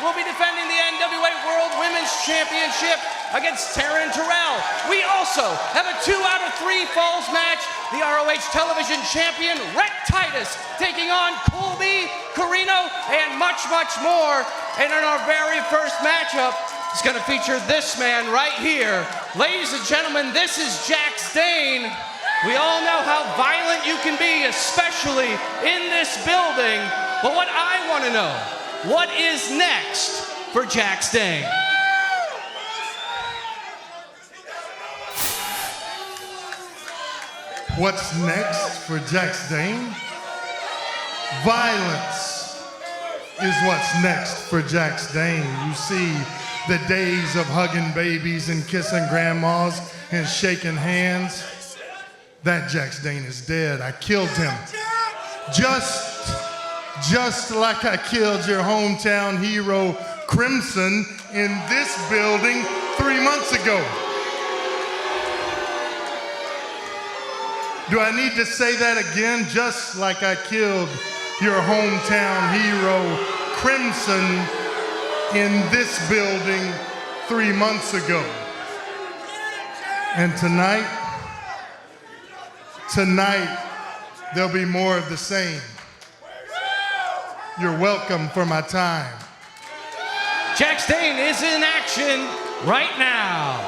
will be defending the NWA World Women's Championship against Taryn Terrell. We also have a 2 out of 3 falls match. The ROH Television Champion, Rhett Titus, taking on Colby, Corino, and much, much more. And in our very first matchup, it's gonna feature this man right here. Ladies and gentlemen, this is Jax Dane. We all know how violent you can be, especially in this building. But what I want to know, what is next for Jax Dane? What's next for Jax Dane? Violence is what's next for Jax Dane. You see the days of hugging babies and kissing grandmas and shaking hands. That Jax Dane is dead. I killed him. Just like I killed your hometown hero, Crimson, in this building 3 months ago. Do I need to say that again? Just like I killed your hometown hero, Crimson, in this building 3 months ago. And tonight, there'll be more of the same. You're welcome for my time. Jax Dane is in action right now.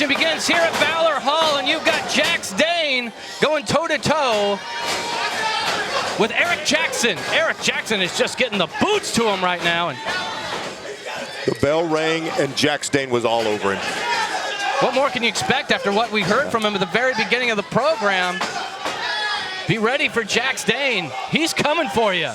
Begins here at Valor Hall, and you've got Jax Dane going toe-to-toe with Eric Jackson. Eric Jackson is just getting the boots to him right now. And the bell rang, and Jax Dane was all over him. What more can you expect after what we heard from him at the very beginning of the program? Be ready for Jax Dane. He's coming for you.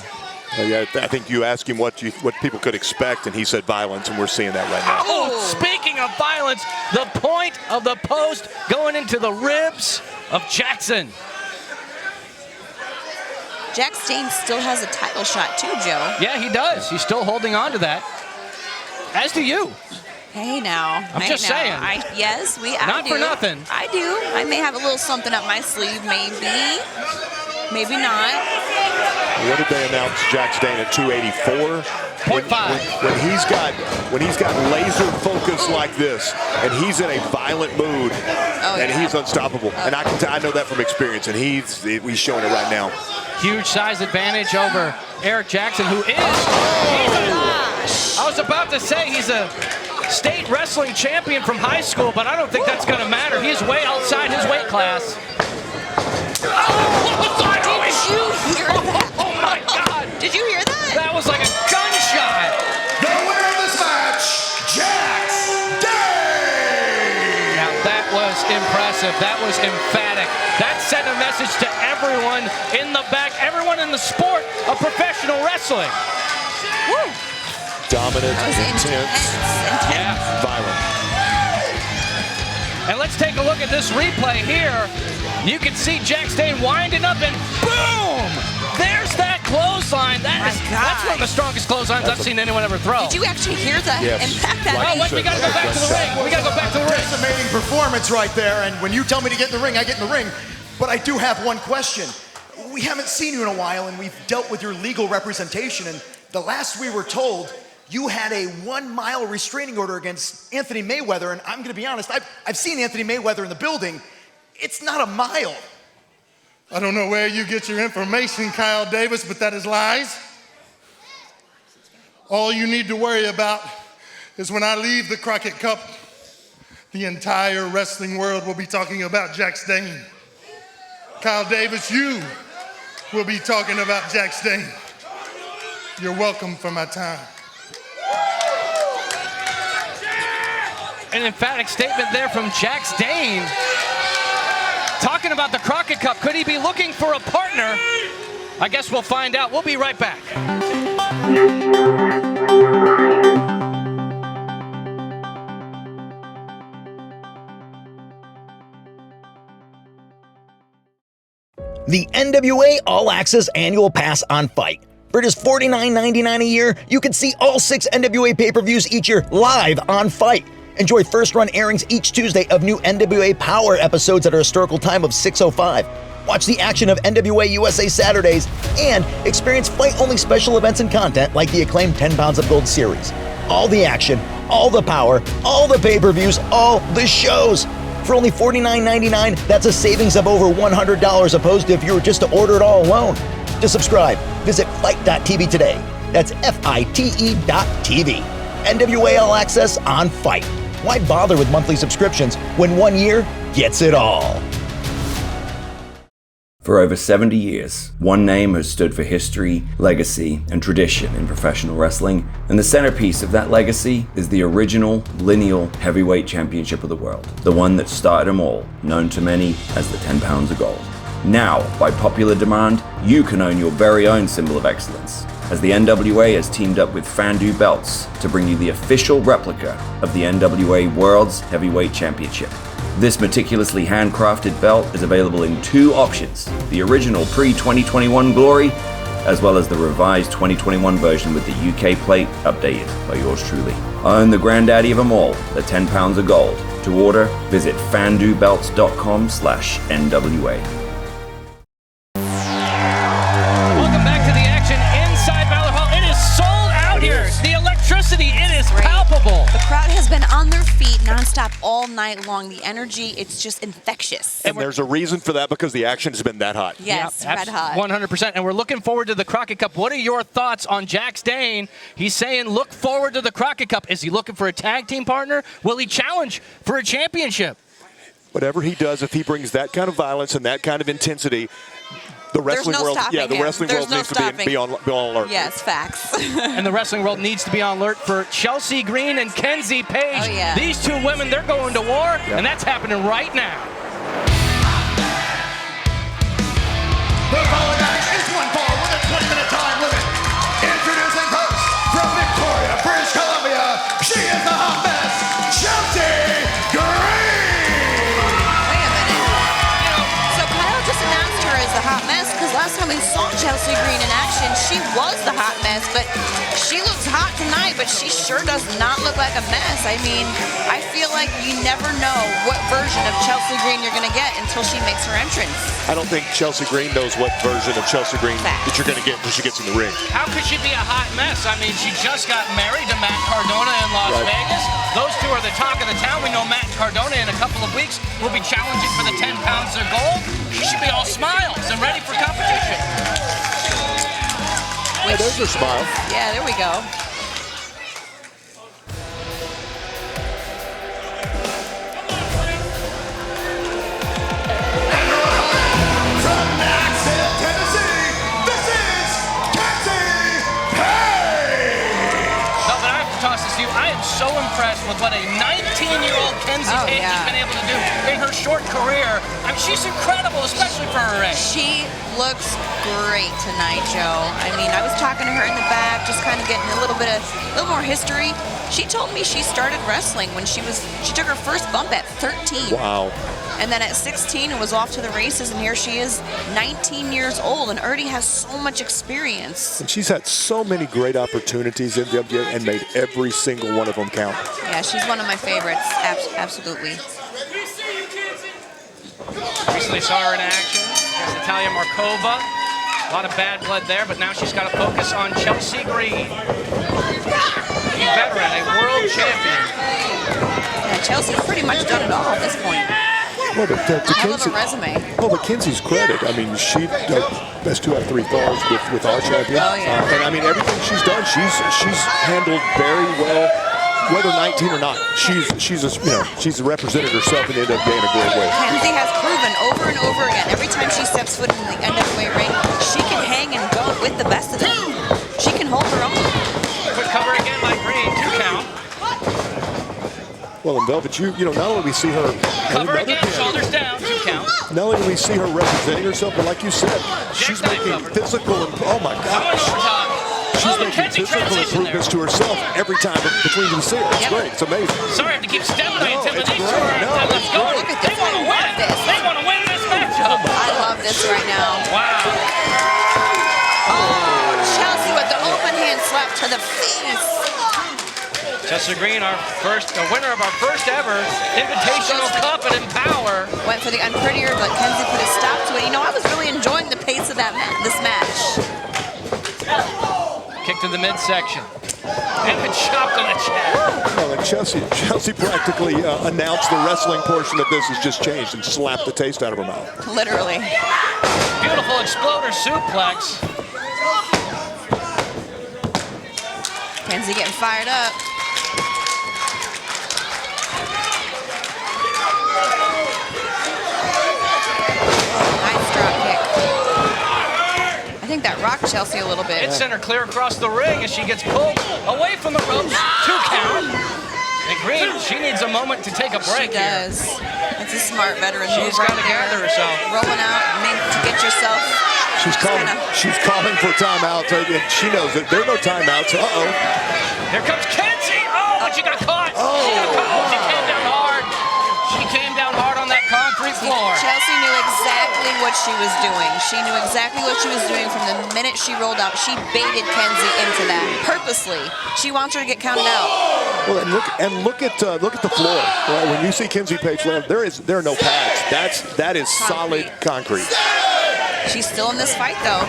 Yeah, I think you asked him what people could expect, and he said violence, and we're seeing that right now. Oh, speaking of violence, the point of the post going into the ribs of Jackson. Jax Dane still has a title shot too, Joe. Yeah, he does. He's still holding on to that. As do you. Hey now. I'm just saying. Yes, I Not do. for nothing. I do. I may have a little something up my sleeve, maybe. Maybe not. What did they announce Jax Dane at 284? 0.5. When he's got laser focus like this, and he's in a violent mood, he's unstoppable. And I know that from experience, and he's showing it right now. Huge size advantage over Eric Jackson, who is. I was about to say he's a state wrestling champion from high school, but I don't think that's going to matter. He's way outside his weight class. Did you hear that? Oh my God! Did you hear that? That was like a gunshot. The winner of this match, Jax Dane. Now that was impressive. That was emphatic. That sent a message to everyone in the back, everyone in the sport of professional wrestling. Woo. Dominant, intense. Violent. And let's take a look at this replay here. You can see Jax Dane winding up, and boom! There's that clothesline. That's one of the strongest clotheslines I've seen anyone ever throw. Did you actually hear the impact that Oh, wait, we gotta go back to the ring. We gotta go back to the ring. Decimating performance right there, and when you tell me to get in the ring, I get in the ring. But I do have one question. We haven't seen you in a while, and we've dealt with your legal representation, and the last we were told, you had a 1 mile restraining order against Anthony Mayweather, and I'm gonna be honest, I've seen Anthony Mayweather in the building. It's not a mile. I don't know where you get your information, Kyle Davis, but that is lies. All you need to worry about is when I leave the Crockett Cup, the entire wrestling world will be talking about Jax Dane. Kyle Davis, you will be talking about Jax Dane. You're welcome for my time. An emphatic statement there from Jax Dane. Talking about the Crockett Cup. Could he be looking for a partner? I guess we'll find out. We'll be right back. The NWA All Access Annual Pass on FITE. For just $49.99 a year, you can see all 6 NWA pay-per-views each year live on FITE. Enjoy first-run airings each Tuesday of new NWA Powerrr episodes at a historical time of 6:05. Watch the action of NWA USA Saturdays and experience FITE-only special events and content like the acclaimed 10 Pounds of Gold series. All the action, all the power, all the pay-per-views, all the shows. For only $49.99, that's a savings of over $100 opposed to if you were just to order it all alone. To subscribe, visit FITE.tv today. That's FITE.tv. NWA All Access on FITE. Why bother with monthly subscriptions when 1 year gets it all? For over 70 years, one name has stood for history, legacy, and tradition in professional wrestling, and the centerpiece of that legacy is the original lineal heavyweight championship of the world, the one that started them all, known to many as the 10 Pounds of Gold. Now, by popular demand, you can own your very own symbol of excellence, as the NWA has teamed up with Fandu Belts to bring you the official replica of the NWA World's Heavyweight Championship. This meticulously handcrafted belt is available in 2 options, the original pre-2021 Glory, as well as the revised 2021 version with the UK plate updated by yours truly. Own the granddaddy of them all, the 10 Pounds of Gold. To order, visit fandubelts.com/NWA. Welcome back to the action inside Valor Hall. It is sold out here. The electricity, it is palpable. The crowd has been on their feet nonstop all night long. The energy, it's just infectious. And there's a reason for that because the action has been that hot. Yes, red hot. 100%. And we're looking forward to the Crockett Cup. What are your thoughts on Jax Dane? He's saying look forward to the Crockett Cup. Is he looking for a tag team partner? Will he challenge for a championship? Whatever he does, if he brings that kind of violence and that kind of intensity, the wrestling world, the wrestling world needs to be on alert. Yes, facts. And the wrestling world needs to be on alert for Chelsea Green and Kenzie Paige. Oh, yeah. These 2 women, they're going to war, and that's happening right now. The following match is one fall with a 20-minute time limit. Introducing first, from Victoria, British Columbia, she is the hot mess, Chelsea Green! Wait a minute. So Kyle just announced her as the hot mess because last time we saw Chelsea Green in action, she was the hot mess, but she looks hot tonight, but she sure does not look like a mess. I mean, I feel like you never know what version of Chelsea Green you're going to get until she makes her entrance. I don't think Chelsea Green knows what version of Chelsea Green that you're going to get when she gets in the ring. How could she be a hot mess? I mean, she just got married to Matt Cardona in Las Vegas. Those 2 are the talk of the town. We know Matt Cardona in a couple of weeks will be challenging for the 10 Pounds of Gold. She should be all smiles and ready for competition. There's her smile. Yeah, there we go. From Knoxville, Tennessee, this is Kenzie Paige! No, but I have to toss this to you. I am so impressed with what a 19-year-old Kenzie Paige has been able to do in her short career. I mean, she's incredible, especially for her age. She looks great tonight, Joe. I mean, I was talking to her in the back, just kind of getting a little more history. She told me she started wrestling when she took her first bump at 13. Wow. And then at 16, it was off to the races, and here she is, 19 years old, and already has so much experience. And she's had so many great opportunities in NWA and made every single one of them count. Yeah, she's one of my favorites, absolutely. Recently saw her in action against Natalia Markova. A lot of bad blood there, but now she's got to focus on Chelsea Green. A veteran, a world champion. Yeah, Chelsea's pretty much done it all at this point. Well, but to Hell of Kenzie, a resume. well, but Kenzie's credit, I mean, she best 2 out of 3 falls with our champion. Oh, yeah. And I mean, everything she's done, she's handled very well whether 19 or not, she's represented herself in the NWA in a great way. Kenzie has proven over and over again, every time she steps foot in the NWA ring, she can hang and go with the best of them. She can hold her own. Quick cover again by Green, 2 count. Well, in Velvet, not only do we see her Cover again, shoulders down, 2 count. not only do we see her representing herself, but like you said, she's making physical, oh my gosh. She's making physical improvements to herself every time between you see her. It's great. It's amazing. Sorry I have to keep stepping on intimidation. No, Let's go. Look at this. They want to win this. They want to win this matchup. I love this right now. Wow. Oh, Chelsea with the open hand slap to the face. Chelsea Green, the winner of our first ever Invitational Cup at Powerrr. Went for the unprettier, but Kenzie put a stop to it. I was really enjoying the pace of this match. Kick to the midsection. And a chop to the chest. Well, and Chelsea practically announced the wrestling portion of this has just changed and slapped the taste out of her mouth. Literally. Beautiful exploder suplex. Kenzie getting fired up. Nice drop kick. I think that rocked Chelsea a little bit. It sent her clear across the ring as she gets pulled away from the ropes. 2 count. And Green, she needs a moment to take a break She does. It's a smart veteran move She's right got to there. gather herself. Rolling out, to get yourself. She's calling for timeout. She knows that there are no timeouts. Uh-oh. Here comes Kenzie. Oh, but she got caught. She got caught. She came down hard. She came down hard on that concrete floor. Chelsea knew exactly what she was doing. She knew exactly what she was doing from the minute she rolled out. She baited Kenzie into that purposely. She wants her to get counted out. Well, and look at the floor. Well, when you see Kenzie Paige land, there are no pads. That is solid concrete. She's still in this fight though.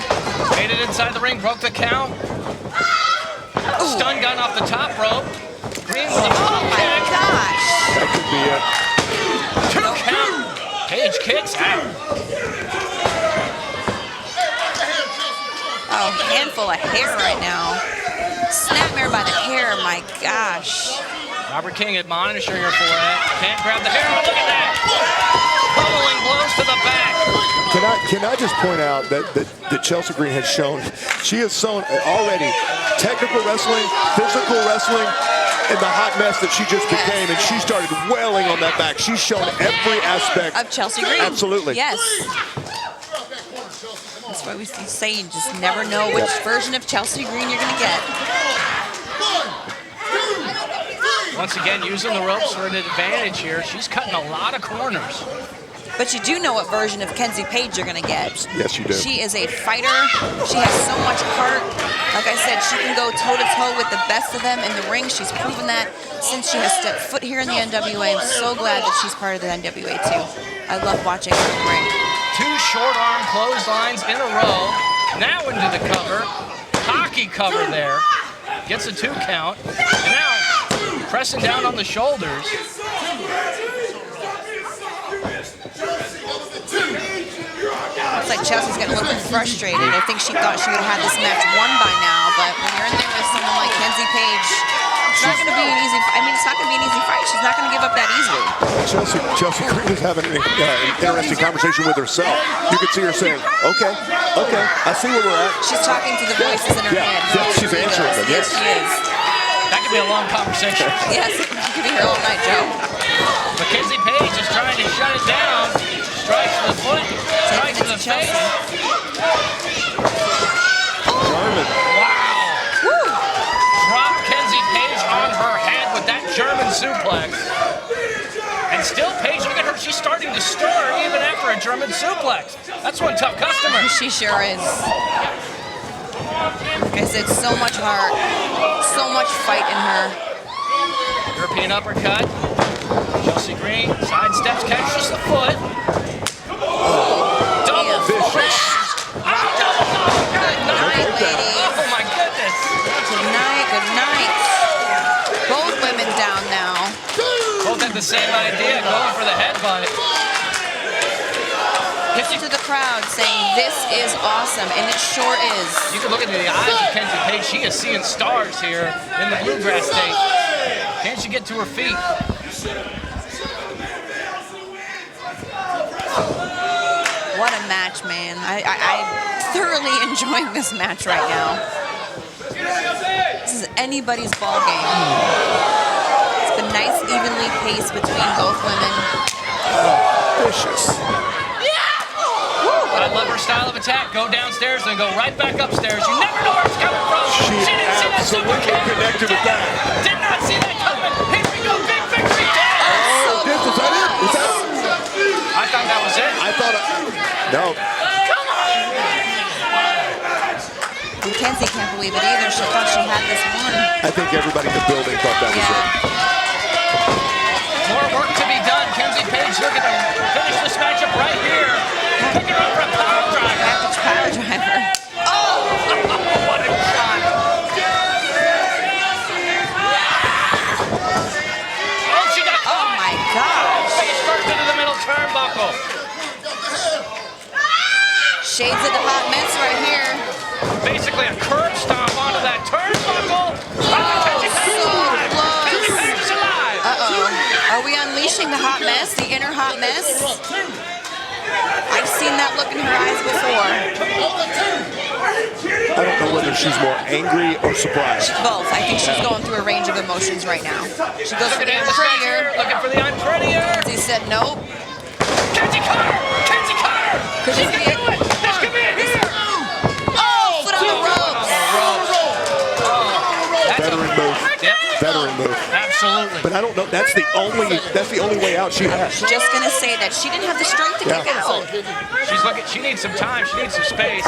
Made it inside the ring, broke the count. Stun gun off the top rope. Green with a my gosh. That could be it. 2 count. Paige kicks out. Oh, handful of hair right now. Snapmare by the hair, my gosh. Robert King admonishing her for that. Can't grab the hair, but look at that. Pummeling blows to the back. Can I just point out that Chelsea Green has shown, she has shown already technical wrestling, physical wrestling, and the hot mess that she just became, and she started wailing on that back. She's shown every aspect of Chelsea Green. Absolutely. Yes. That's why we say you just never know which version of Chelsea Green you're going to get. Once again, using the ropes for an advantage here. She's cutting a lot of corners. But you do know what version of Kenzie Paige you're going to get. Yes, you do. She is a fighter. She has so much heart. Like I said, she can go toe-to-toe with the best of them in the ring. She's proven that since she has stepped foot here in the NWA. I'm so glad that she's part of the NWA, too. I love watching her in the ring. 2 short arm clotheslines in a row. Now into the cover. Hockey cover there. Gets a 2 count. And now pressing down on the shoulders. Looks like Chelsea's getting a little bit frustrated. I think she thought she would have had this match won by now, but when you're in there with someone like Kenzie Paige, it's not going to be an easy fight. I mean, it's not going to be an easy fight. She's not going to give up that easily. Chelsea Green is having an interesting conversation with herself. You can see her saying, okay, I see where we're at. She's talking to the voices in her head. Yeah, she's answering them, yes. She is. That could be a long conversation. Yes, you could be here all night, Joe. But Kenzie Paige is trying to shut it down. Strikes to the foot, strikes to the face. German. Wow. Woo. Drop Kenzie Paige on her head with that German suplex. And still Paige, look at her, she's starting to stir even after a German suplex. That's one tough customer. She sure is. Like I said, so much heart, so much fight in her. European uppercut. Chelsea Green sidesteps, catches the foot. Double Vicious. Good night, ladies. Oh my goodness. Good night, good night. Both women down now. Both had the same idea, going for the headbutt. Listen to the crowd saying, this is awesome, and it sure is. You can look into the eyes of Kenzie Paige. She is seeing stars here in the Bluegrass State. Can she get to her feet? What a match, man. I'm thoroughly enjoying this match right now. This is anybody's ball game. It's been nice, evenly paced between both women. Vicious. I love her style of attack. Go downstairs and go right back upstairs. You never know where it's coming from. She didn't see that super absolutely kick. connected with that. Did not see that coming. Here we go. Big victory. Oh, this was that it? Was that? I thought that was it. I thought no. And Kenzie can't believe it either. She thought she had this one. I think everybody in the building thought that was it. More work to be done. Kenzie Paige looking to finish this matchup right here. Picking her up for a power driver. Package power driver. Oh, what a shot. Oh, she got caught. Oh my gosh. Face first into the middle turnbuckle. Shades of the hot mess right here. Basically a curb stomp onto that turnbuckle. So close. Kenzie Paige is alive. Uh-oh. Are we unleashing the hot mess, the inner hot mess? I've seen that look in her eyes before. I don't know whether she's more angry or surprised. Both. I think she's going through a range of emotions right now. She goes for the I'm Prettier. prettier. Looking for the I'm prettier. He said nope. Kenzie Carter. Kenzie Carter. Could She this can be do it. This could be it here. Oh, foot on the ropes. Veteran move. Yep. Veteran move. Absolutely. But I don't know. That's the only way out she has. Just gonna say that she didn't have the strength to kick out. She's looking. She needs some time. She needs some space.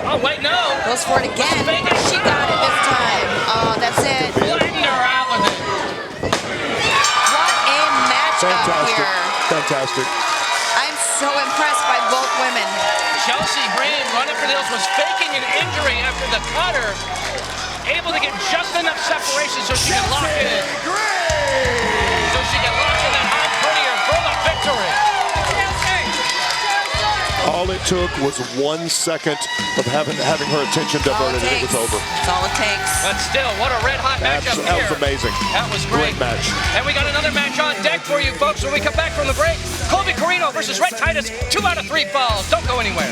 Oh wait, no. Goes for it again. She got it this time. Oh, that's it. Flattened her out with it. What a matchup Fantastic. here. Fantastic. I'm so impressed by both women. Chelsea Green running for the hills was faking an injury after the cutter. Able to get just enough separation so she can lock it in. So she can lock in that I'm prettier for the victory. All it took was 1 second of having her attention diverted, and it was over. That's all it takes. But still, what a red hot matchup That was here. amazing. That was great. Great match. And we got another match on deck for you folks when we come back from the break. Colby Corino versus Rhett Titus, 2 out of 3 falls. Don't go anywhere.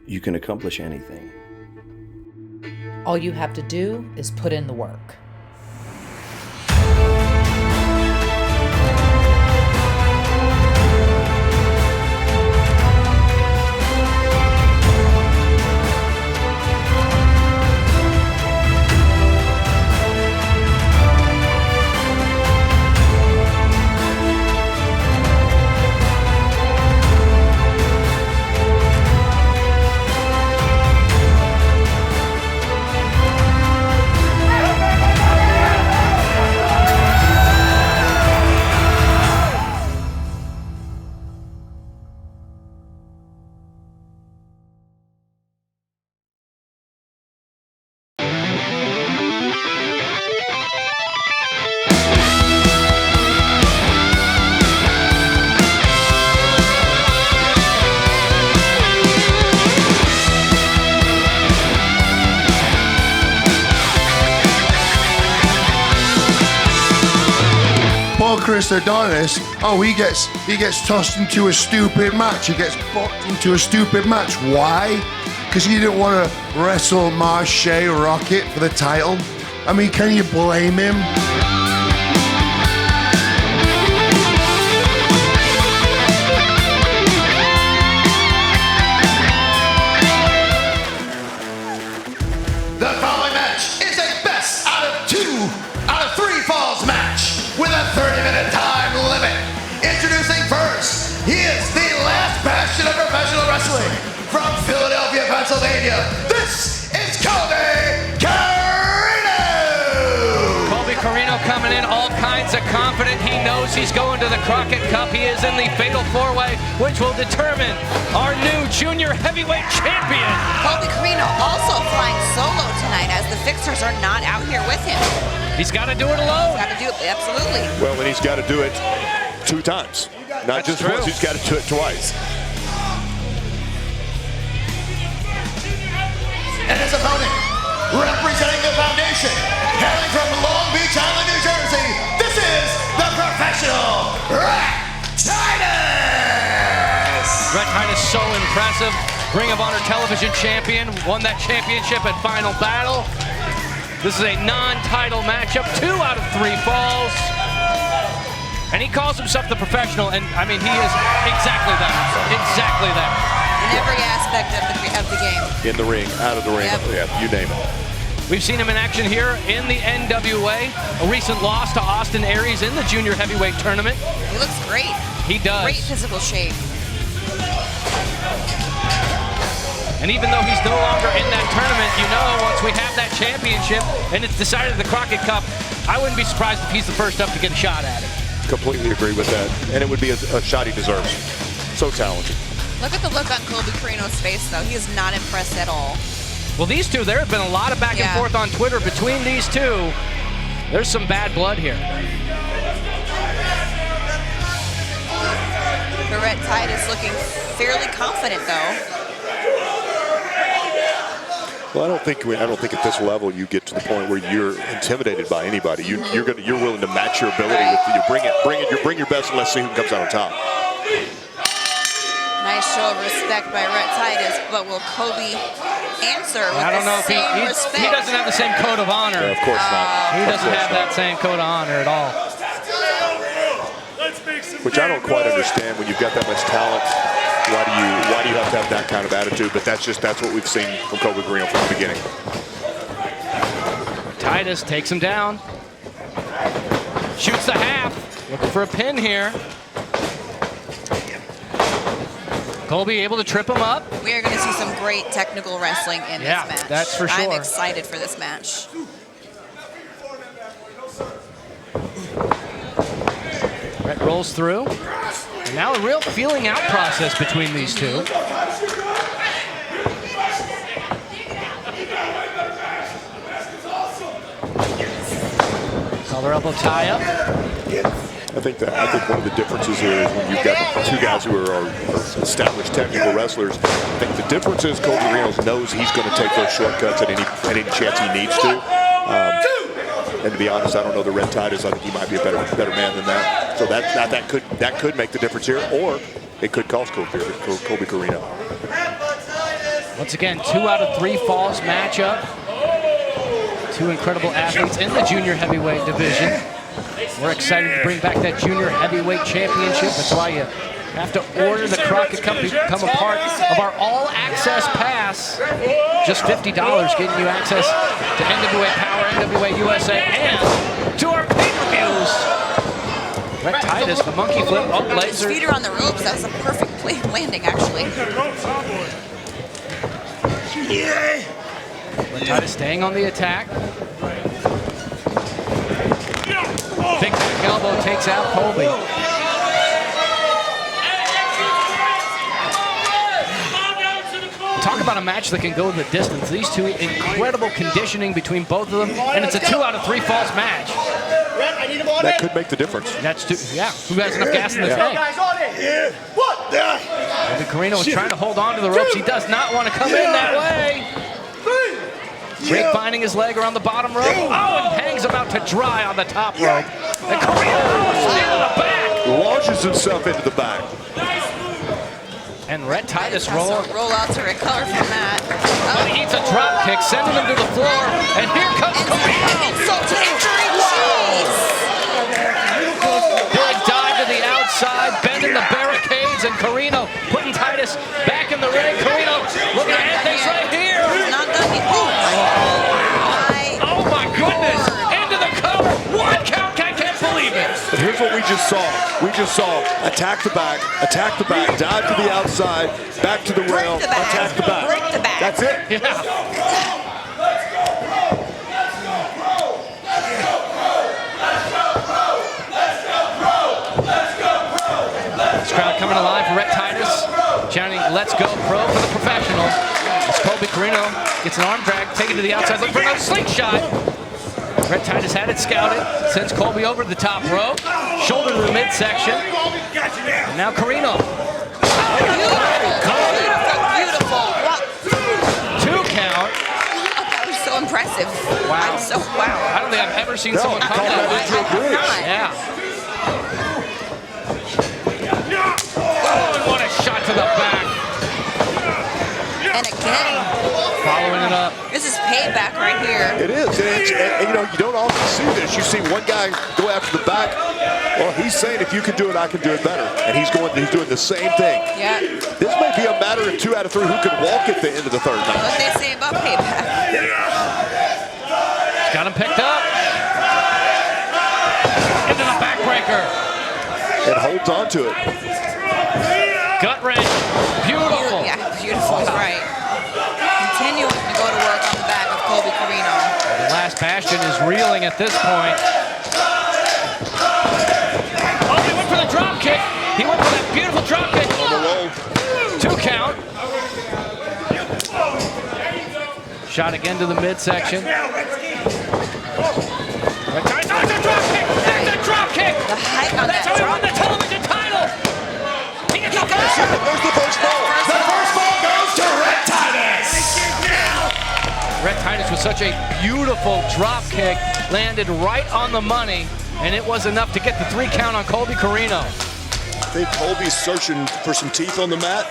You can accomplish anything. All you have to do is put in the work. Chris Adonis, he gets tossed into a stupid match. He gets boxed into a stupid match. Why? Because he didn't want to wrestle Marche Rocket for the title. I mean, can you blame him? The following match is a best out of 3 falls match with a 30-minute time limit. Introducing first, he is the last bastion of professional wrestling from Philadelphia, Pennsylvania. This is Colby Corino. Colby Corino coming in all kinds of confident. He knows he's going to the Crockett Cup. He is in the Fatal 4-Way, which will determine our new junior heavyweight champion. Colby Corino also flying solo tonight as the Fixers are not out here with him. He's got to do it alone. Got to do it, absolutely. Well, and he's got to do it 2 times. Not That's just true. once, he's got to do it twice. And his opponent, representing the foundation, hailing from Long Beach Island, New Jersey, this is the Professional, Rhett Titus! Rhett Titus, so impressive. Ring of Honor television champion, won that championship at Final Battle. This is a non-title matchup, 2 out of 3 falls. And he calls himself the Professional, and I mean, he is exactly that. Exactly that. In every aspect of the game. In the ring, out of the ring, Yep. yeah, you name it. We've seen him in action here in the NWA. A recent loss to Austin Aries in the junior heavyweight tournament. He looks great. He does. Great physical shape. And even though he's no longer in that tournament, you know, once we have that championship and it's decided the Crockett Cup, I wouldn't be surprised if he's the first up to get a shot at it. Completely agree with that. And it would be a shot he deserves. So talented. Look at the look on Colby Corino's face, though. He is not impressed at all. Well, these two, there have been a lot of back and forth on Twitter between these two. There's some bad blood here. Rhett Titus looking fairly confident, though. Well, I don't think at this level you get to the point where you're intimidated by anybody. You're willing to match your ability with you bring your best and let's see who comes out on top. Nice show of respect by Rhett Titus, but will Colby answer with I don't know if he doesn't have the same code of honor. Yeah, of course not. He doesn't have that same code of honor at all. Which I don't quite understand. When you've got that much talent, why do you have to have that kind of attitude? But that's what we've seen from Colby Corino from the beginning. Titus takes him down. Shoots the half. Looking for a pin here. Colby able to trip him up. We are going to see some great technical wrestling in this match. That's for sure. I'm excited for this match. Rhett rolls through. And now a real feeling out process between these two. Collar elbow tie up. I think one of the differences here is when you've got 2 guys who are established technical wrestlers. I think the difference is Colby Corino knows he's going to take those shortcuts at any chance he needs to. And to be honest, I don't know the Rhett Titus. I think he might be a better man than that. So that could make the difference here, or it could cost Colby Corino. Once again, 2 out of 3 falls matchup. 2 incredible athletes in the junior heavyweight division. We're excited to bring back that junior heavyweight championship. That's why you have to order the Crockett Cup to become a part of our All Access Pass. Just $50 getting you access to NWA Powerrr, NWA USA, and to our pay-per-views. Rhett Titus, the monkey flip, His feet are on the ropes. That was a perfect landing, actually. Rhett Titus staying on the attack. Big back elbow takes out Colby. Talk about a match that can go the distance. These two, incredible conditioning between both of them, and it's a 2 out of 3 falls match. That could make the difference. That's who has enough gas in the tank? Colby Corino is trying to hold on to the ropes. He does not want to come in that way. Grapevining his leg around the bottom rope. Oh, and hangs him out to dry on the top rope. And Corino into the back. Launches himself into the back. And Rhett Titus Roll out to recover from that. Oh, he eats a drop kick, sending him to the floor. And here comes Corino. Insult to injury. Jeez. Big dive to the outside, bending the barricades, and Corino putting Titus back in the ring. Corino looking to end things right here. Not done yet. Oh my goodness! Into the cover. 1 count. I can't believe it. But here's what we just saw. We just saw attack the back, dive to the outside, back to the rail, attack the back. Break the back. That's it. Yeah. This crowd coming alive for Rhett Titus, chanting "Let's go, pro" for the Professional. As Colby Corino gets an arm drag, taken to the outside, looking for another slingshot. Rhett Titus had it scouted, sends Colby over the top rope. Shoulder to the midsection. And now Corino. Beautiful. Two count. That was so impressive. Wow. Wow. I don't think I've ever seen someone come that way. Yeah. Oh, and what a shot to the back. And again, Following it up. this is payback right here. It is, and you know, you don't often see this. You see one guy go after the back. Well, he's saying if you can do it, I can do it better, and he's doing the same thing. Yeah. This may be a matter of 2 out of 3 who can walk at the end of the third match. What they say about payback. Got him picked up. Into the backbreaker. And holds on to it. Gut wrench. Beautiful. Yeah, beautiful. Right. Continuing to go to work on the back of Colby Corino. The last bastion is reeling at this point. Oh, he went for the drop kick. He went for that beautiful drop kick. On the roll. 2 count. Shot again to the midsection. There's a drop kick. There's a drop kick. The height on That's how he won the television title. He gets the first. There's the first ball. The first ball goes to Rhett Titus. Rhett Titus with such a beautiful drop kick, landed right on the money, and it was enough to get the 3 count on Colby Corino. I think Colby's searching for some teeth on the mat.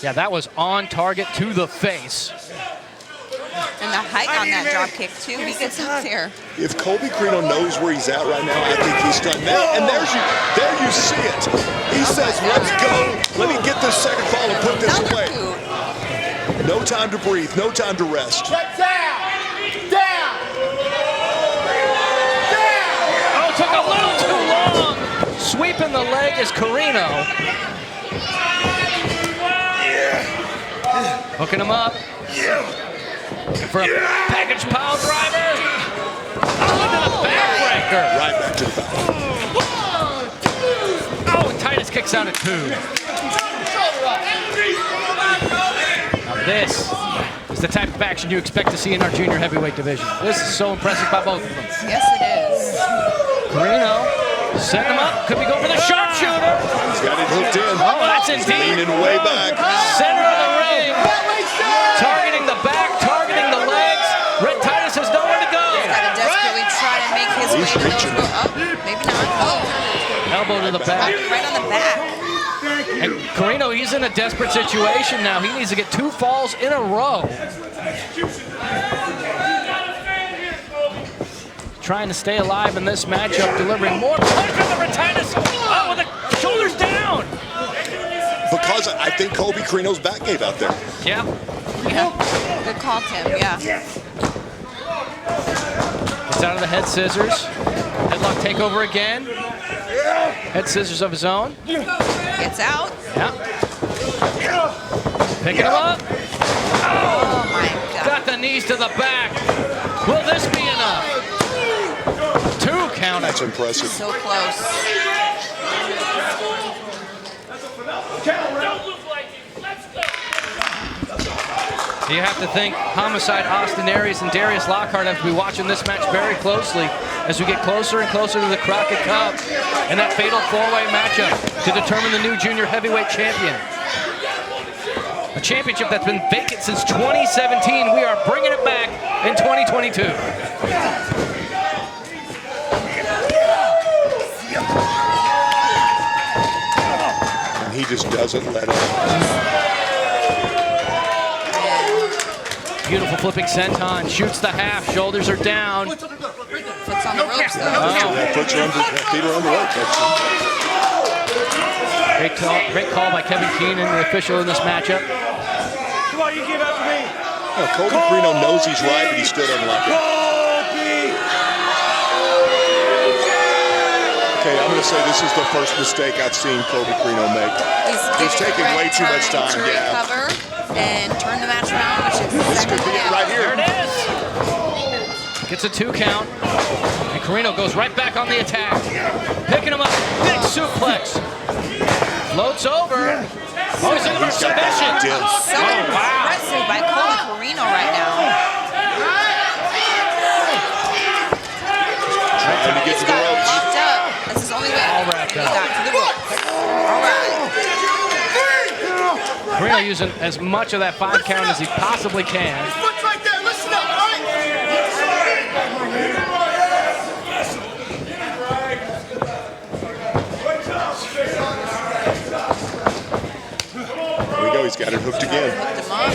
Yeah, that was on target to the face. And the height on that drop kick too. He gets up there. If Colby Corino knows where he's at right now, I think he's done. And there you see it. He says, let's go. Let me get this second ball and put this Another away. boot. No time to breathe, no time to rest. Oh, it took a little too long. Sweeping the leg is Corino. Hooking him up. Looking for a package pile driver. Oh, into the backbreaker. Right back to the back. Oh, and Titus kicks out at 2. Now this is the type of action you expect to see in our junior heavyweight division. This is so impressive by both of them. Yes, it is. Corino setting him up. Could be going for the sharpshooter. He's got it hooked in. Oh, that's indeed. Leaning way back. Center of the ring. Targeting the back, targeting the legs. Rhett Titus has nowhere to go. He's got to desperately try to make his way to those. Oh, maybe not. Oh, Elbow to the back. right on the back. And Corino, he's in a desperate situation now. He needs to get 2 falls in a row. Trying to stay alive in this matchup, delivering more punch from the Rhett Titus. Oh, with the shoulders down. Because I think Colby Corino's back gave out there. Yeah. Yeah. Good call, Tim. Yeah. Gets out of the head scissors. Headlock takeover again. Head scissors of his own. Gets out. Yeah. Picking him up. Oh my God. Got the knees to the back. Will this be enough? 2 count. That's impressive. So close. You have to think Homicide, Austin Aries, and Darius Lockhart have to be watching this match very closely as we get closer and closer to the Crockett Cup and that fatal 4-way matchup to determine the new junior heavyweight champion. A championship that's been vacant since 2017. We are bringing it back in 2022. And he just doesn't let up. Beautiful flipping senton, shoots the half, shoulders are down. Foot's on the ropes though. Yeah, feet are on the rope. Great call by Kevin Keenan, the official in this matchup. Come on, you give after me. Colby Corino knows he's right, but he still doesn't like it. Okay, I'm going to say this is the first mistake I've seen Colby Corino make. He's taking way too much time. To recover and turn the match around, which is exactly right here. There it is. Gets a 2 count. And Corino goes right back on the attack. Picking him up. Big suplex. Floats over. Oh, he's in the submission. So impressive by Colby Corino right now. Trying to get to the ropes. Locked up. he got to the ropes. All right. Corino using as much of that 5 count as he possibly can. Foot's right there. Listen up, all right? Here we go. He's got it hooked again. Hooked him up.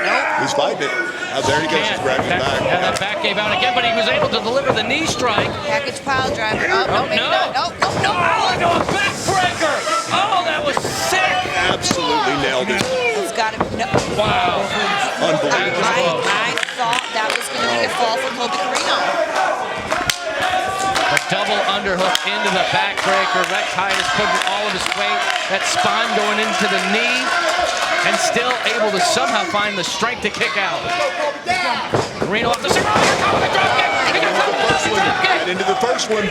Nope. He's fighting it. Oh, there he goes. He's grabbing his back. Yeah, that back gave out again, but he was able to deliver the knee strike. Package pile driver. Oh, no, maybe not. Nope, nope, nope. Oh, no, a backbreaker. Oh, that was sick. Absolutely nailed it. It's got to no. Wow. Unbelievable. I thought that was going to be a fall for Colby Corino. A double underhook into the backbreaker. Rhett Titus putting all of his weight, that spine going into the knee, and still able to somehow find the strength to kick out. Corino off the center. Oh, here comes the drop kick. Right into the first one.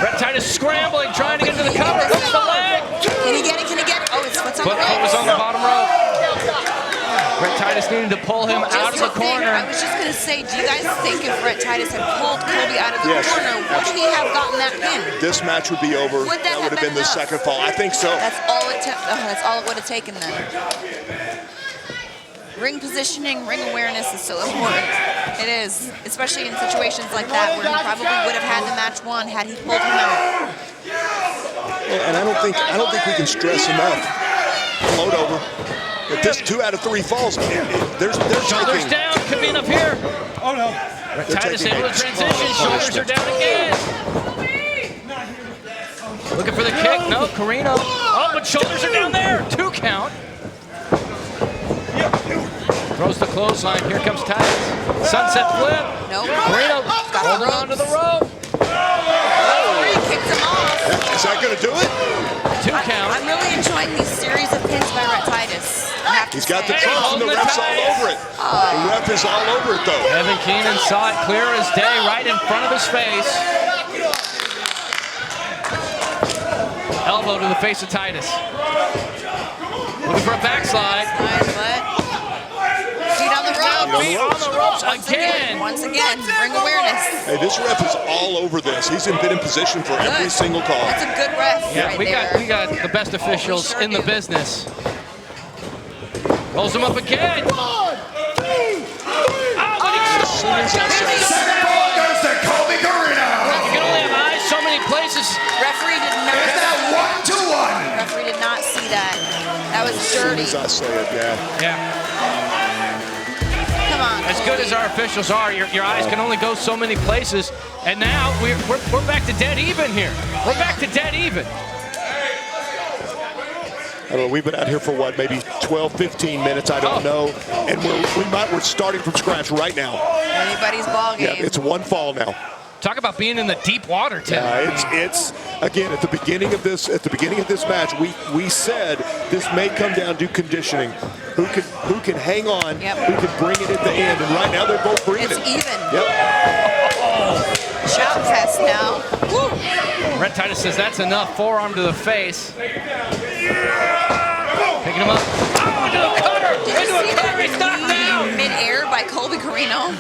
Rhett Titus scrambling, trying to get to the cover. Hooks the leg. Can he get it? Can he get it? Oh, it's what's on the Foot was on the bottom rope. Rhett Titus needing to pull him out of the corner. I was just going to say, do you guys think if Rhett Titus had pulled Colby out of the corner, would he have gotten that pin? This match would be over. Would that would have been the enough? second fall. I think so. That's all it took. Oh, that's all it would have taken then. Ring positioning, ring awareness is so important. It is, especially in situations like that where he probably would have had the match won had he pulled him out. And I don't think we can stress enough. Float over. If this 2 out of 3 falls, they're Shoulders taking. down, could be enough here. Oh no. Rhett Titus able to transition, shoulders are down again. Looking for the kick, no, Corino. Oh, but shoulders are down there, 2 count. Throws the clothesline, here comes Titus. Sunset flip. Nope. Corino holding on to the rope. He kicked him off. Is that going to do it? 2 count. I'm really enjoying these series of pins by Rhett Titus. I have to He's got the say. trunks and the ref's all over it. The ref is all over it, though. Evan Keenan saw it clear as day right in front of his face. Elbow to the face of Titus. Looking for a backslide. Feet on the ropes. Feet on the ropes again. Once again, ring awareness. Hey, this ref is all over this. He's been in position for every single call. That's a good ref Yeah, right we there. got the best officials in the business. Rolls him up again. Oh, but As soon as I say Goes to Colby Corino. you can only have eyes so many places. Referee did not. Is that 1-1? Referee did not see that. That was as soon dirty. as I say it, yeah. Yeah. Come on. As good as our officials are, your eyes can only go so many places. And now we're back to dead even here. We're back to dead even. I don't know, we've been out here for what, maybe 12, 15 minutes, I don't know. And we're starting from scratch right now. Anybody's ball game. Yeah, it's 1 fall now. Talk about being in the deep water, Tim. It's again at the beginning of this match. We said this may come down to conditioning. Who can hang on? Yep. Who can bring it at the end? And right now they're both bringing It's it. even. Yep. Shout fest now. Woo. Rhett Titus says that's enough. Forearm to the face. Picking him up. Oh, into a cutter. Did you Into a see cutter. He's knocked down. that mid-air by Colby Corino?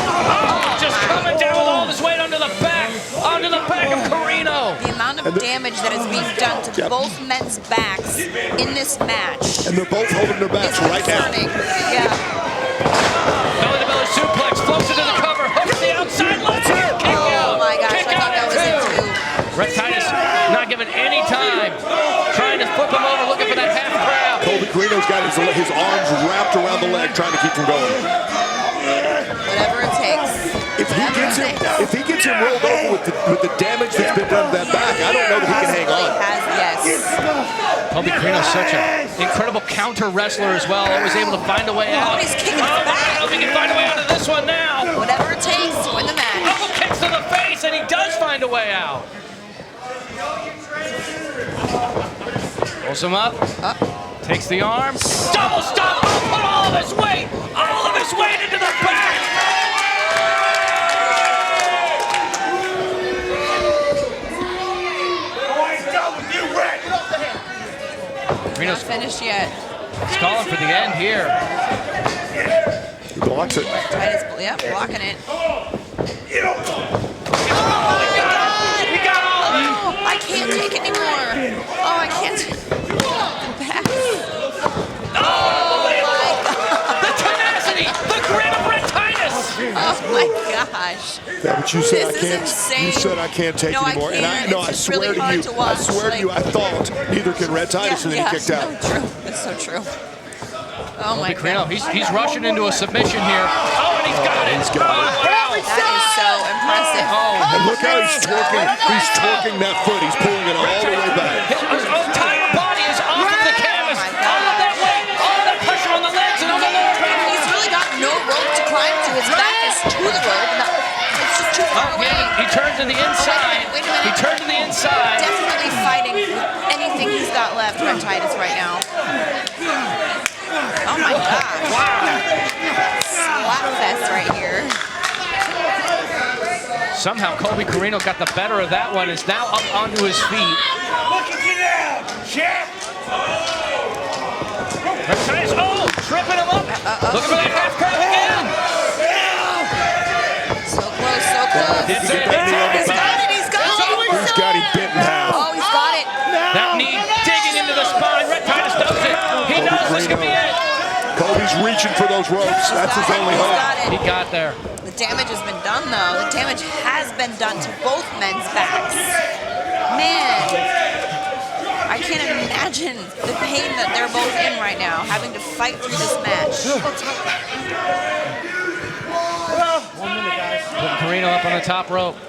Oh, just coming down with all of his weight onto the back of Corino. The amount of damage that is being done to both men's backs in this match And they're both holding their is backs right now. concerning. Yeah. Belly-to-belly suplex, floats into the cover, hooks the outside, lets it kick out. Oh my gosh, Kick I thought out that was at it 2. too. Rhett Titus not giving any time, trying to flip him over, looking for that half crab. Colby Corino's got his arms wrapped around the leg, trying to keep him going. Whatever it takes. If he gets him rolled over with the damage that's been done to that back, I don't know that he can hang on. Yes. Colby Corino's such an incredible counter wrestler as well. Always able to find a way out. He's kicking Oh, his back. I don't know if he can find a way out of this one now. Whatever it takes to win the match. Double kicks to the face, and he does find a way out. Pulls him up. Takes the arm. Double stop. Oh, put all of his weight into the back. Not finished yet. He's calling for the end here. He blocks it. Titus, yep, blocking it. seconds. Oh, my God. He got all of it. I can't take anymore. Oh, I can't. Oh, my God. The tenacity, the grit of Rhett Titus. Oh, my gosh. Yeah, but you said This I can't. is insane. You said I can't take No, I anymore, and can't. I It's just swear really to hard you, to watch. I swear to you, I thought neither can Rhett Titus, and then he kicked out. So true. It's so true. Oh my Colby Corino, God. he's rushing into a submission here. Oh, and he's got it. He's got it. Wow. That is so impressive. Oh, And look how he's twerking. He's twerking that foot. He's pulling it all the way back. his entire body is off of the canvas. my God. All of that weight, all of that pressure on the legs and on the lower back. He's really got no rope to climb to. His back is to the rope. It's just too far away. He turned to the inside. Wait a minute. He turned to the inside. Definitely fighting with anything he's got left, Rhett Titus, right now. Oh my gosh. Wow. Slap fest right here. Somehow Colby Corino got the better of that one. Is now up onto his feet. Look at you now, champ. Rhett Titus, tripping him up. Looking for that half crab again. So close, so close. It's it. He's got it, he's got it. He's got him bent in half. Oh, he's got it. That knee digging into the spine. Rhett Titus does it. He knows this could be it. Kobe's reaching for those ropes. That's his only He's hope. got it. He got there. The damage has been done, though. The damage has been done to both men's backs. Man, I can't imagine the pain that they're both in right now, having to fight through this match. 1 minute, guys. Putting Corino up on the top rope. Look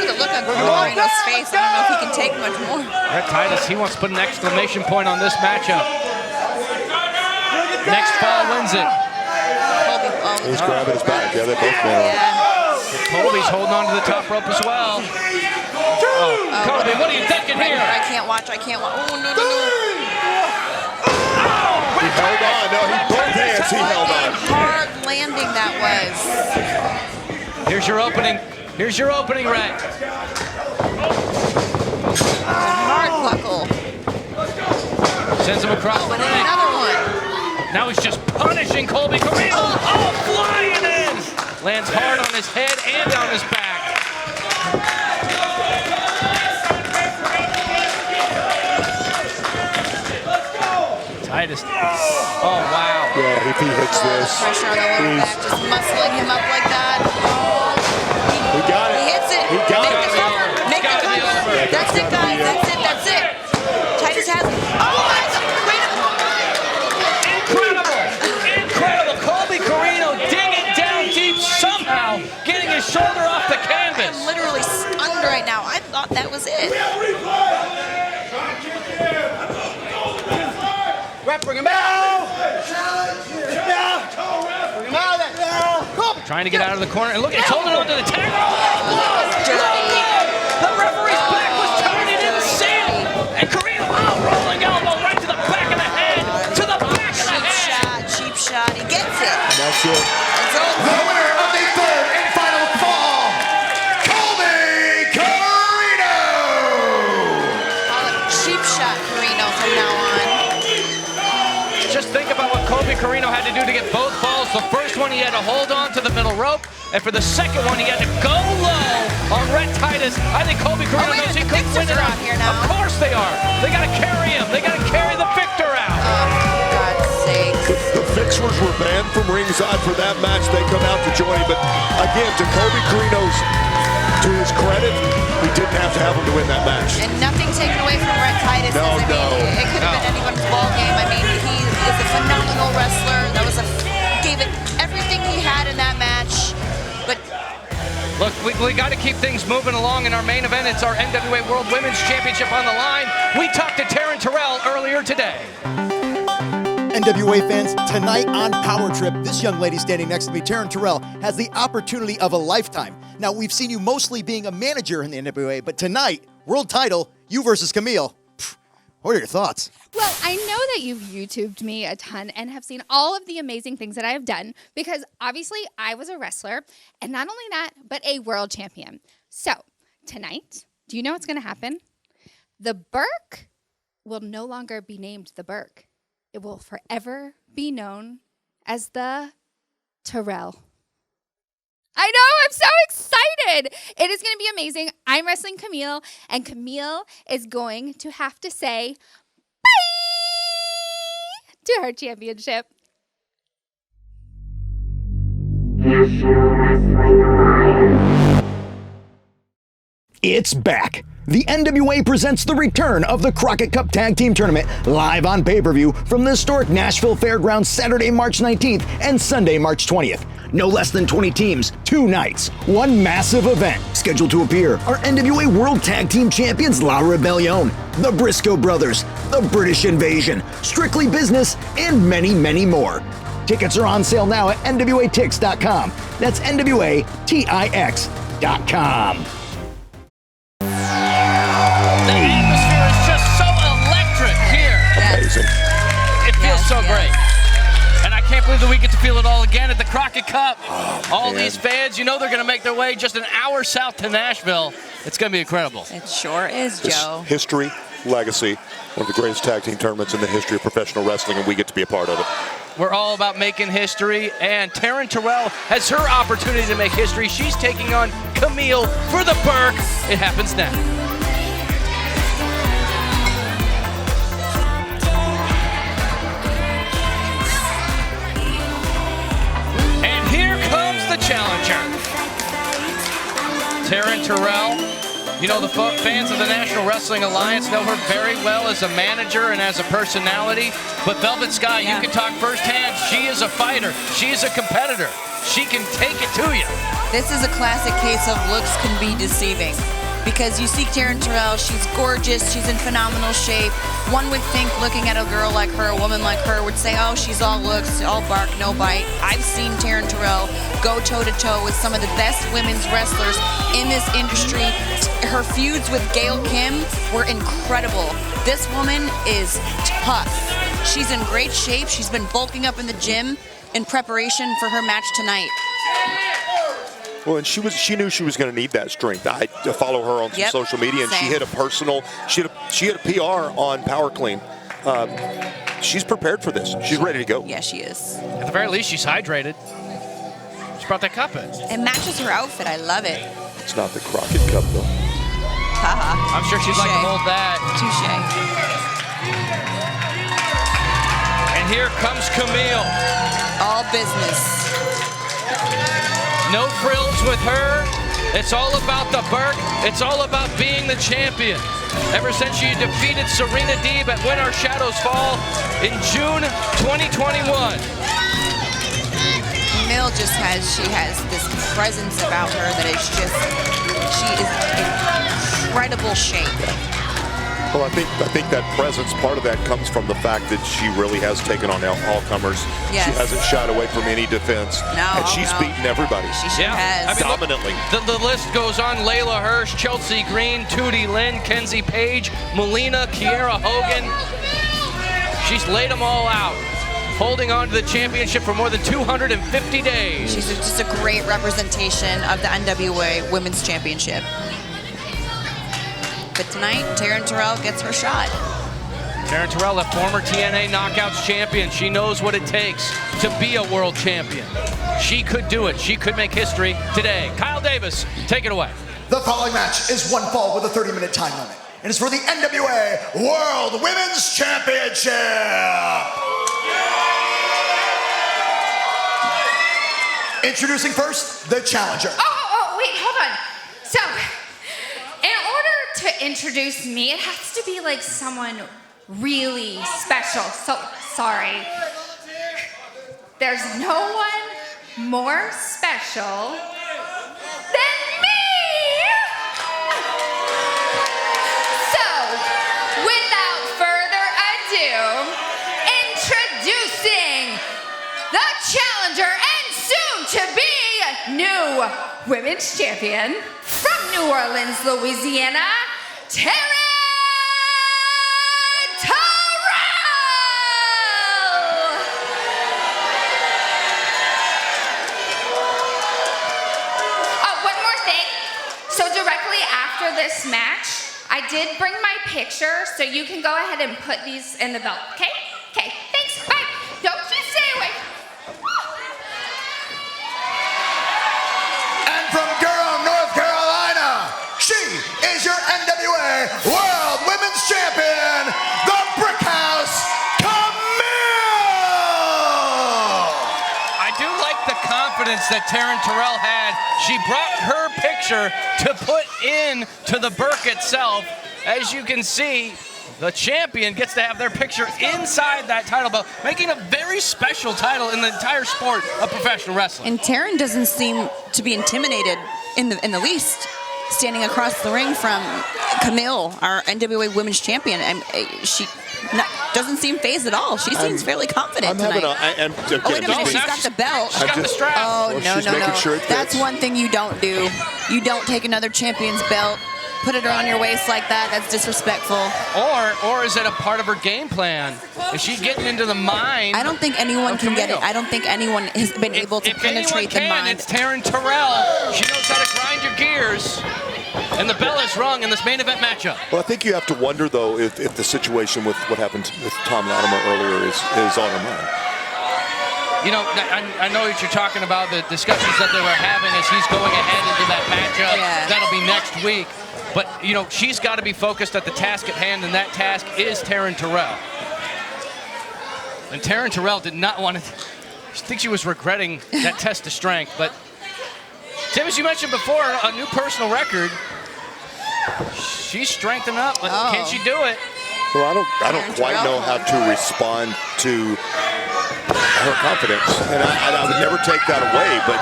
at the look on Corino's face. I don't know if he can take much more. Rhett Titus, he wants to put an exclamation point on this matchup. Next fall wins it. Colby, He's grabbing his back. Yeah, they both went on. yeah. Colby's holding on to the top rope as well. Colby, what are you thinking Right here? here, I can't watch. Oh, no, no, no. He held on. No, both hands he held What a on. hard landing that was. Here's your opening. Here's your opening, Rhett. Hard buckle. Sends him across Oh, the and ring. another one. Now he's just punishing Colby Corino. Oh, flying in. Lands hard on his head and on his back. Titus. Oh, wow. Yeah, if he hits this, Pressure on the lower back, just muscling him up like that. he got it. He hits it. He got Make it. the cover. Make the gotta be cover. over. That's it, guys. That's it. That's it. Titus has it. Oh, that's Incredible. Incredible. Colby Corino digging down deep somehow, getting his shoulder off the canvas. I'm literally stunned right now. I thought that was it. Bring him out. Trying to get out of the corner. And look, it's holding on to the tag. Dirty. The referee's back was turned. He didn't see it. And Corino, rolling elbow right to the back of the head. To the back of the head. Cheap shot. He gets it. That's it. It's over. The winner of the third and final fall, Colby Corino. Call it cheap shot Corino from now on. Just think about what Colby Corino had to do to get both falls. The first one, he had to hold on to the middle rope. And for the second one, he had to go low on Rhett Titus. I think Colby Corino knows he couldn't win it out here now. Of course they are. They got to carry him. They got to carry the victor out. For God's sake. The Fixers were banned from ringside for that match. They come out to join him. But again, to Colby Corino's, to his credit, he didn't have to have him to win that match. And nothing taken away from Rhett Titus. No, I mean, no. it could have been anyone's ball game. I mean, he is a phenomenal wrestler. That was gave it everything he had in that match. But Look, we got to keep things moving along in our main event. It's our NWA World Women's Championship on the line. We talked to Taryn Terrell earlier today. NWA fans, tonight on Power Trip, this young lady standing next to me, Taryn Terrell, has the opportunity of a lifetime. Now, we've seen you mostly being a manager in the NWA, but tonight, world title, you versus Kamille. What are your thoughts? Well, I know that you've YouTubed me a ton and have seen all of the amazing things that I have done because obviously I was a wrestler and not only that, but a world champion. So tonight, do you know what's going to happen? The Burke will no longer be named the Burke. It will forever be known as the Terrell. I know, I'm so excited. It is going to be amazing. I'm wrestling Kamille, and Kamille is going to have to say bye to her championship. It's back. The NWA presents the return of the Crockett Cup Tag Team Tournament live on pay-per-view from the historic Nashville Fairgrounds Saturday, March 19th and Sunday, March 20th. No less than 20 teams, 2 nights, one massive event. Scheduled to appear are NWA World Tag Team Champions La Rebellion, the Briscoe Brothers, the British Invasion, Strictly Business, and many, many more. Tickets are on sale now at NWATix.com. That's NWATix.com. The atmosphere is just so electric here. Amazing. It feels so great. And I can't believe that we get to feel it all again at the Crockett Cup. All these fans, you know they're going to make their way just an hour south to Nashville. It's going to be incredible. It sure is, Joe. History, legacy, one of the greatest tag team tournaments in the history of professional wrestling, and we get to be a part of it. We're all about making history, and Taryn Terrell has her opportunity to make history. She's taking on Kamille for the Burke. It happens now. And here comes the challenger. Taryn Terrell. You know, the fans of the National Wrestling Alliance know her very well as a manager and as a personality. But Velvet Sky, you can talk firsthand. She is a fighter. She is a competitor. She can take it to you. This is a classic case of looks can be deceiving. Because you see Taryn Terrell, she's gorgeous, she's in phenomenal shape. One would think looking at a girl like her, a woman like her, would say, oh, she's all looks, all bark, no bite. I've seen Taryn Terrell go toe-to-toe with some of the best women's wrestlers in this industry. Her feuds with Gail Kim were incredible. This woman is tough. She's in great shape. She's been bulking up in the gym in preparation for her match tonight. Well, and she knew she was going to need that strength. I follow her on some social media, and she hit a PR on Power Clean. She's prepared for this. She's ready to go. Yeah, she is. At the very least, she's hydrated. She brought that cup in. It matches her outfit. I love it. It's not the Crockett Cup, though. I'm sure she'd like to hold that. Touche. And here comes Kamille. All business. No frills with her. It's all about the Burke. It's all about being the champion. Ever since she defeated Serena Deeb at When Our Shadows Fall in June 2021. Kamille just has this presence about her that is just, she is in incredible shape. Well, I think that presence, part of that comes from the fact that she really has taken on all comers. Yes. She hasn't shied away from any defense. No, and she's beaten everybody. She sure has. I mean, dominantly. The list goes on. Layla Hirsch, Chelsea Green, Tootie Lynn, Kenzie Paige, Melina, Kiera Hogan. She's laid them all out, holding on to the championship for more than 250 days. She's just a great representation of the NWA Women's Championship. But tonight, Taryn Terrell gets her shot. Taryn Terrell, a former TNA Knockouts champion. She knows what it takes to be a world champion. She could do it. She could make history today. Kyle Davis, take it away. The following match is one fall with a 30-minute time limit. And it's for the NWA World Women's Championship. Introducing first, the challenger. Oh, wait, hold on. So, in order to introduce me, it has to be like someone really special. So, sorry. There's no one more special than me! So, without further ado, introducing the challenger and soon-to-be new women's champion from New Orleans, Louisiana, Taryn Terrell! Oh, one more thing. So directly after this match, I did bring my picture, so you can go ahead and put these in the belt, okay? Okay, thanks, bye. Don't you stay away. that Taryn Terrell had. She brought her picture to put in to the Burke itself. As you can see, the champion gets to have their picture inside that title belt, making a very special title in the entire sport of professional wrestling. And Taryn doesn't seem to be intimidated in the least, standing across the ring from Kamille, our NWA Women's Champion, and she doesn't seem phased at all. She seems fairly confident tonight. Oh, wait a minute, she's got the belt. She's got the strap. Oh, no. Sure That's one thing you don't do. You don't take another champion's belt, put it around your waist like that. That's disrespectful. Or is it a part of her game plan? Is she getting into the mind? I don't think anyone can get it. I don't think anyone has been able to penetrate the mind. It's Taryn Terrell. She knows how to grind your gears. And the bell is rung in this main event matchup. Well, I think you have to wonder, though, if the situation with what happened with Tom Latimer earlier is on her mind. You know, I know what you're talking about, the discussions that they were having as he's going ahead into that matchup. Yeah. That'll be next week. But, you know, she's got to be focused at the task at hand, and that task is Taryn Terrell. And Taryn Terrell did not want to, I think she was regretting that test of strength. But, Tim, as you mentioned before, a new personal record. She's strengthened up, but can she do it? Well, I don't quite know how to respond to her confidence, and I would never take that away, but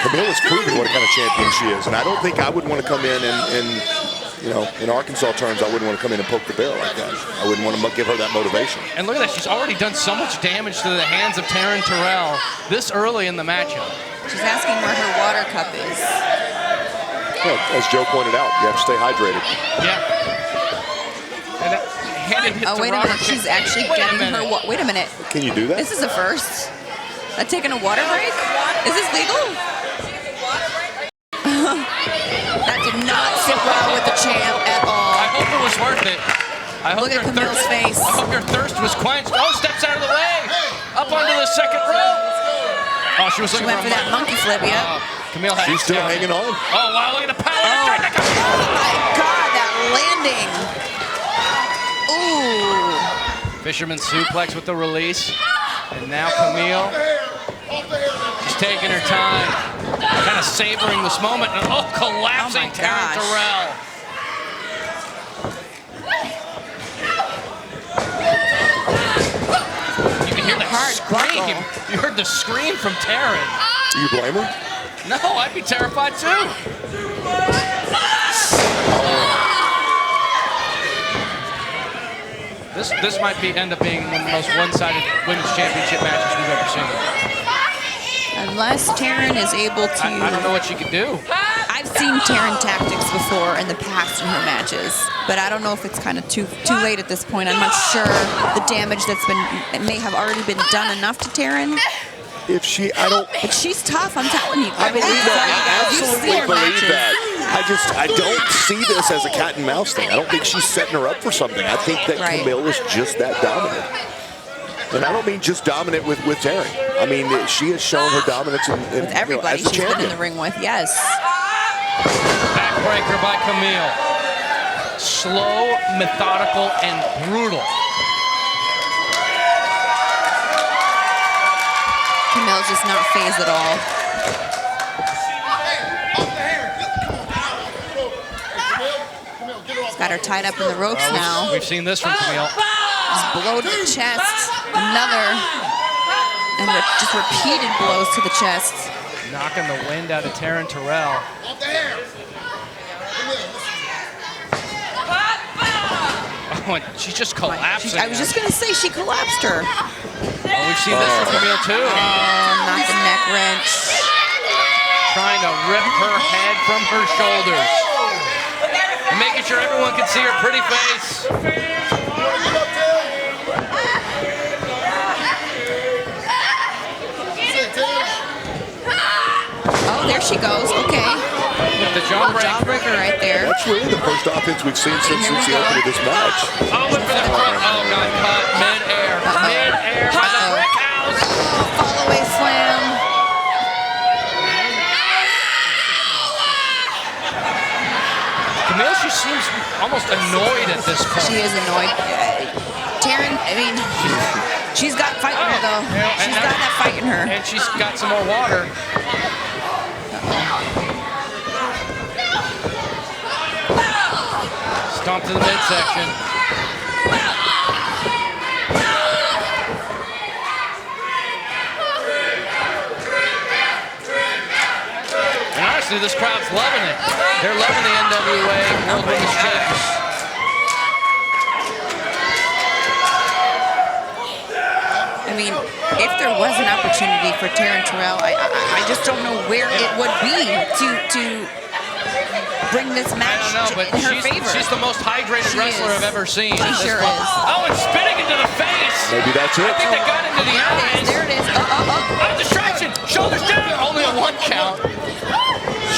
Kamille has proven what kind of champion she is, and I don't think I would want to come in and you know, in Arkansas terms, I wouldn't want to come in and poke the bear like that. I wouldn't want to give her that motivation. And look at that, she's already done so much damage to the hands of Taryn Terrell this early in the matchup. She's asking where her water cup is. Well, as Joe pointed out, you have to stay hydrated. Yeah. And that handed hit Oh, to wait a Robert minute. She's actually getting her water. Wait a minute. Can you do that? This is a first. Taking a water break? Is this legal? That did not sit well with the champ at all. I hope it was worth it. I hope Look at Camille's face. I hope your thirst was quenched. Oh, steps out of the way. Up onto the second row. Oh, she was looking went for that monkey flip, yeah. Camille had She's still hanging on. Oh, wow, look at the power. Oh my God, that landing. Ooh. Fisherman suplex with the release. And now Kamille, she's taking her time, kind of savoring this moment. And collapsing Taryn Terrell. You can hear the scream. You heard the scream from Taryn. Do you blame her? No, I'd be terrified too. This might end up being one of the most one-sided women's championship matches we've ever seen. Unless Taryn is able to... I don't know what she could do. I've seen Taryn tactics before in the past in her matches, but I don't know if it's kind of too late at this point. I'm not sure the damage it may have already been done enough to Taryn. But she's tough, I'm telling you. I believe that. I absolutely believe that. I don't see this as a cat and mouse thing. I don't think she's setting her up for something. I think that Kamille is just that dominant. And I don't mean just dominant with Taryn. I mean, she has shown her dominance with everybody as a she's champion. been in the ring with, yes. Backbreaker by Kamille. Slow, methodical, and brutal. Camille's just not phased at all. She's got her tied up in the ropes now. We've seen this from Kamille. Just blow to the chest. Another. And just repeated blows to the chest. Knocking the wind out of Taryn Terrell. Oh, and she's just collapsing. I was just going to say, she collapsed her. Oh, we've seen this from Kamille too. Oh, not the neck wrench. Trying to rip her head from her shoulders. And making sure everyone can see her pretty face. Oh, there she goes. Okay. With the jawbreaker right there. That's really the first offense we've seen since the opening of this match. Oh, look for the front. Oh, God, cut mid-air. Mid-air by the brick house. Follow-away slam. Kamille, she seems almost annoyed at this point. She is annoyed. Taryn, I mean, She's got fight in her, though. She's got that fight in her. And she's got some more water. Stomp to the midsection. And honestly, this crowd's loving it. They're loving the NWA World Women's Championship. I mean, if there was an opportunity for Taryn Terrell, I just don't know where it would be to bring this match in her favor. She's the most hydrated wrestler I've ever seen. She sure is. Oh, and spinning into the face. Maybe that's it. I think they got into the eyes. There it is. Oh, distraction. Shoulders down. Only a 1 count.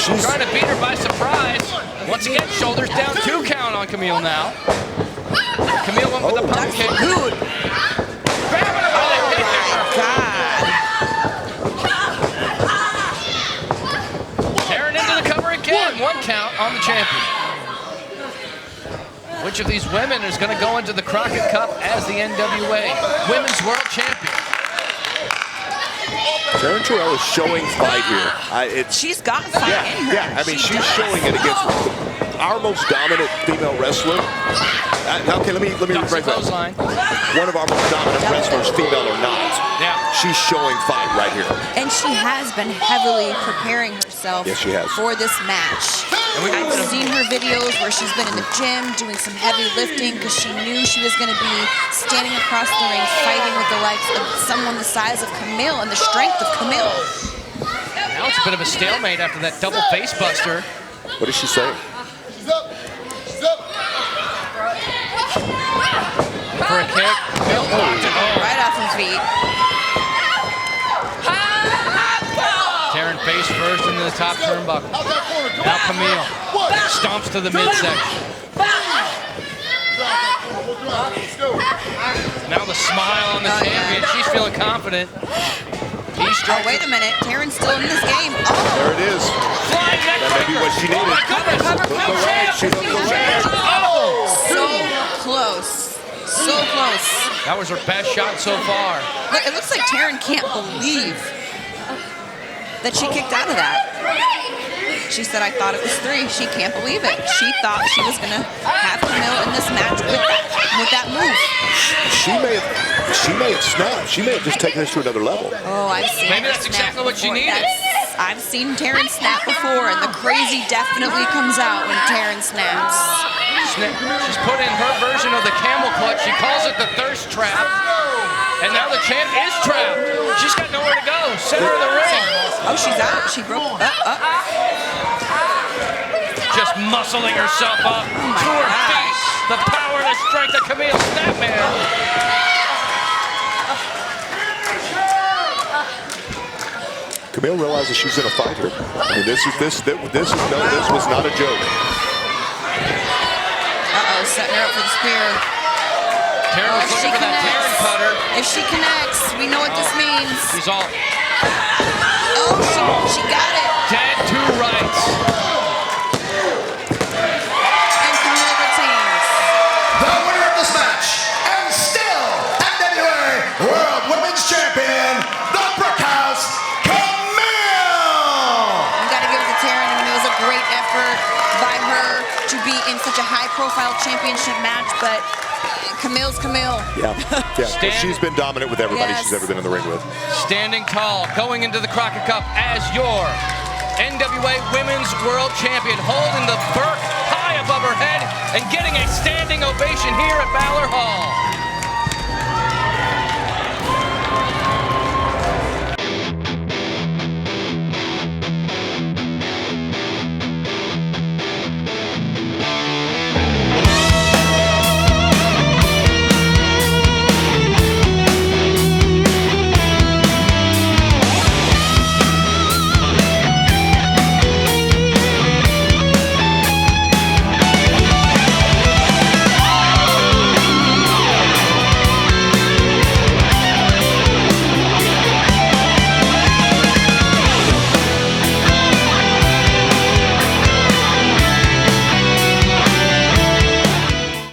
She's trying to beat her by surprise. Once again, shoulders down. 2 count on Kamille now. Kamille went with the pump kick. Good. Grabbing her by the hip. God. Taryn into the cover again. 1 count on the champion. Which of these women is going to go into the Crockett Cup as the NWA Women's World Champion? Taryn Terrell is showing fight here. She's got fight in her. Yeah, I mean, she's showing it against our most dominant female wrestler. Okay, let me rephrase that. One of our most dominant wrestlers, female or not. Yeah. She's showing fight right here. And she has been heavily preparing herself for this match. I've seen her videos where she's been in the gym doing some heavy lifting because she knew she was going to be standing across the ring fighting with the likes of someone the size of Kamille and the strength of Kamille. Now it's a bit of a stalemate after that double face buster. What is she saying? For a kick. Right off his feet. Taryn face first into the top turnbuckle. Now Kamille stomps to the midsection. Now the smile on the champion. She's feeling confident. Oh, wait a minute. Taryn's still in this game. Oh. There it is. Flying neck That may be what she needed. Oh my goodness. So close. So close. That was her best shot so far. Look, it looks like Taryn can't believe that she kicked out of that. She said, I thought it was 3. She can't believe it. She thought she was going to have Kamille in this match with that move. She may have snapped. She may have just taken this to another level. Oh, I've seen Maybe her that's snap exactly what she before. needed. I've seen Taryn snap before, and the crazy definitely comes out when Taryn snaps. She's put in her version of the camel clutch. She calls it the thirst trap. And now the champ is trapped. She's got nowhere to go. Center of the ring. Oh, she's out. She broke up. Just muscling herself up to her feet. The power and the strength of Kamille Snapman. Kamille realizes she's in a fight here. I mean, this was not a joke. Uh-oh, setting her up for the spear. Taryn was looking for that Taryn cutter. If she connects, we know what this means. She's all. Oh, she got it. Dead to rights. And Kamille retains. The winner of this match, and still NWA World Women's Champion, the Brickhouse, Kamille! You gotta give it to Taryn. I mean, it was a great effort by her to be in such a high-profile championship match, but Kamille's Kamille. Yeah. She's been dominant with everybody she's ever been in the ring with. Standing tall, going into the Crockett Cup as your NWA Women's World Champion, holding the Burke high above her head and getting a standing ovation here at Balor Hall.